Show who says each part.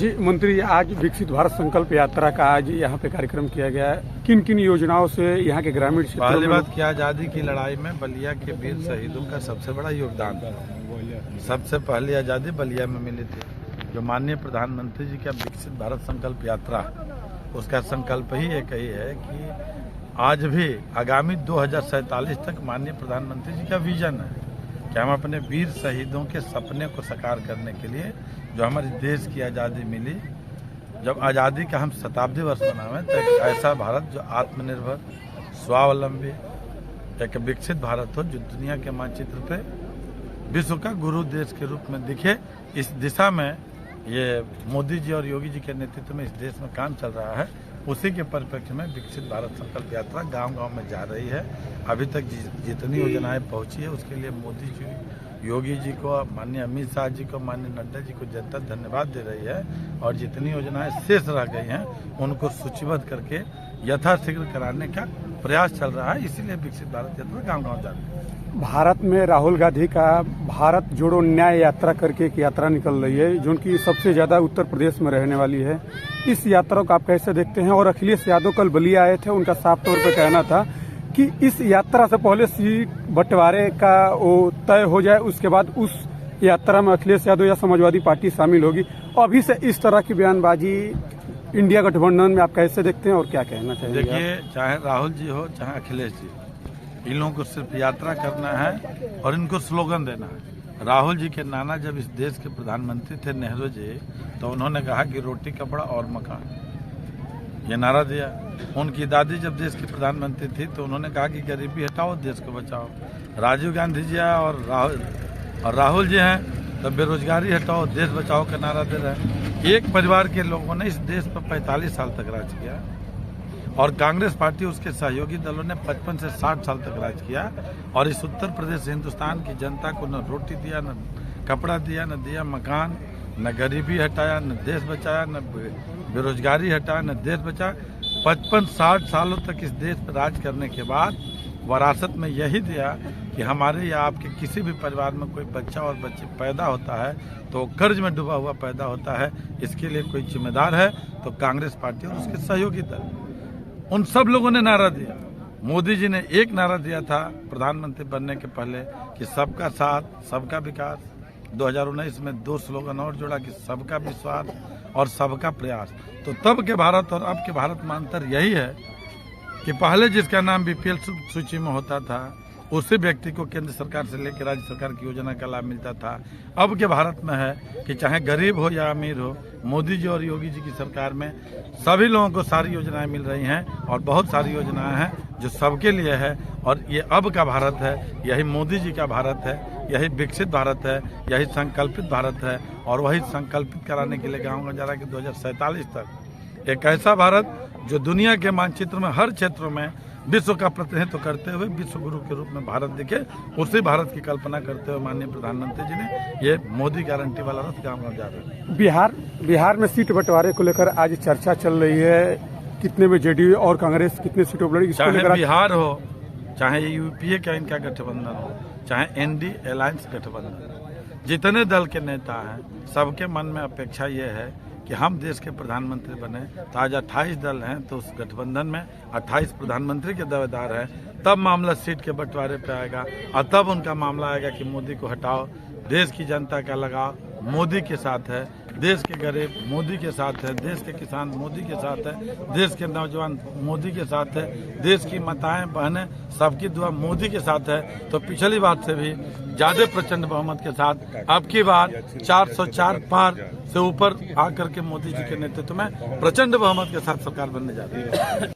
Speaker 1: जी मंत्री जी, आज विकसित भारत संकल्प यात्रा का आज यहाँ पे कार्यक्रम किया गया है। किन किन योजनाओं से यहाँ के ग्रामीण क्षेत्रों
Speaker 2: पहली बात की आज़ादी की लड़ाई में बलिया के वीर शहीदों का सबसे बड़ा योगदान था। सबसे पहली आज़ादी बलिया में मिली थी। जो माननीय प्रधानमंत्री जी का विकसित भारत संकल्प यात्रा, उसका संकल्प ही एक ही है कि आज भी आगामी 2047 तक माननीय प्रधानमंत्री जी का विजन है कि हम अपने वीर शहीदों के सपने को साकार करने के लिए, जो हमारे देश की आज़ादी मिली, जब आज़ादी का हम शताब्दी वर्ष मनावें, तो एक ऐसा भारत जो आत्मनिर्भर, स्वावलंबी, एक विकसित भारत हो जो दुनिया के मानचित्र पे विश्व का गुरु देश के रूप में दिखे। इस दिशा में ये मोदी जी और योगी जी के नेतृत्व में इस देश में काम चल रहा है। उसी के परिप्रेक्ष्य में विकसित भारत संकल्प यात्रा गांव-गांव में जा रही है। अभी तक जितनी योजनाएं पहुंची है उसके लिए मोदी जी, योगी जी को, माननीय अमित शाह जी को, माननीय नड्डा जी को जनता धन्यवाद दे रही है। और जितनी योजनाएं शेष रह गई हैं उनको सूचीबद्ध करके यथाशीघ्र कराने का प्रयास चल रहा है। इसीलिए विकसित भारत यात्रा गाँव-गाँव जा रही है।
Speaker 1: भारत में राहुल गांधी का भारत जोड़ो न्याय यात्रा करके एक यात्रा निकल रही है, जो उनकी सबसे ज्यादा उत्तर प्रदेश में रहने वाली है। इस यात्रा को आप कैसे देखते हैं? और अखिलेश यादव कल बलिया आए थे, उनका साफ तौर पर कहना था कि इस यात्रा से पहले सीट बंटवारे का वो तय हो जाए, उसके बाद उस यात्रा में अखिलेश यादव या समाजवादी पार्टी शामिल होगी। अभी से इस तरह की बयानबाजी इंडिया गठबंधन में आप कैसे देखते हैं और क्या कहना चाहिए?
Speaker 2: देखिए, चाहे राहुल जी हो चाहे अखिलेश जी, इन लोगों को सिर्फ यात्रा करना है और इनको स्लोगन देना है। राहुल जी के नाना जब इस देश के प्रधानमंत्री थे नेहरू जी, तो उन्होंने कहा कि रोटी कपड़ा और मकान, ये नारा दिया। उनकी दादी जब देश की प्रधानमंत्री थी तो उन्होंने कहा कि गरीबी हटाओ देश को बचाओ। राजीव गांधी जी और राहुल जी हैं तो बेरोजगारी हटाओ देश बचाओ का नारा दे रहे हैं। एक परिवार के लोगों ने इस देश पर 45 साल तक राज किया और कांग्रेस पार्टी उसके सहयोगी दलों ने 55 से 60 साल तक राज किया। और इस उत्तर प्रदेश हिंदुस्तान की जनता को न रोटी दिया, न कपड़ा दिया, न दिया मकान, न गरीबी हटाया, न देश बचाया, न बेरोजगारी हटाया, न देश बचाया। 55-60 सालों तक इस देश पर राज करने के बाद विरासत में यही दिया कि हमारे या आपके किसी भी परिवार में कोई बच्चा और बच्ची पैदा होता है तो कर्ज में डूबा हुआ पैदा होता है। इसके लिए कोई जिम्मेदार है तो कांग्रेस पार्टी और उसके सहयोगी दल। उन सब लोगों ने नारा दिया। मोदी जी ने एक नारा दिया था प्रधानमंत्री बनने के पहले कि सबका साथ सबका विकास। 2019 में 2 स्लोगन और जोड़ा कि सबका विश्वास और सबका प्रयास। तो तब के भारत और अब के भारत में अंतर यही है कि पहले जिसका नाम बीपीएल सूची में होता था उसी व्यक्ति को केंद्र सरकार से लेकर राज्य सरकार की योजना का लाभ मिलता था। अब के भारत में है कि चाहे गरीब हो या अमीर हो, मोदी जी और योगी जी की सरकार में सभी लोगों को सारी योजनाएं मिल रही हैं और बहुत सारी योजनाएं हैं जो सबके लिए है। और ये अब का भारत है, यही मोदी जी का भारत है, यही विकसित भारत है, यही संकल्पित भारत है। और वही संकल्पित कराने के लिए गाँव में जा रहा है कि 2047 तक एक ऐसा भारत जो दुनिया के मानचित्र में हर क्षेत्रों में विश्व का प्रतिनिधित्व करते हुए विश्व गुरु के रूप में भारत दिखे, उसी भारत की कल्पना करते हुए माननीय प्रधानमंत्री जी ने ये मोदी गारंटी वाला रथ गाँव जा रहे हैं।
Speaker 1: बिहार में सीट बंटवारे को लेकर आज चर्चा चल रही है। कितने में जेडीयू और कांग्रेस कितने सीटों पर लड़ेगी?
Speaker 2: चाहे बिहार हो, चाहे यूपीए का इनका गठबंधन हो, चाहे एनडी अलायंस गठबंधन, जितने दल के नेता हैं सबके मन में अपेक्षा ये है कि हम देश के प्रधानमंत्री बने। तो आज 28 दल हैं तो उस गठबंधन में 28 प्रधानमंत्री के दावेदार हैं। तब मामला सीट के बंटवारे पे आएगा और तब उनका मामला आएगा कि मोदी को हटाओ, देश की जनता का लगाव मोदी के साथ है, देश के गरीब मोदी के साथ है, देश के किसान मोदी के साथ है, देश के नौजवान मोदी के साथ है, देश की माताएं बहनें सबकी दुआ मोदी के साथ है। तो पिछली बार से भी ज्यादा प्रचंड बहुमत के साथ अब की बार 404 पार से ऊपर आकर के मोदी जी के नेतृत्व में प्रचंड बहुमत के साथ सरकार बनने जा रही है।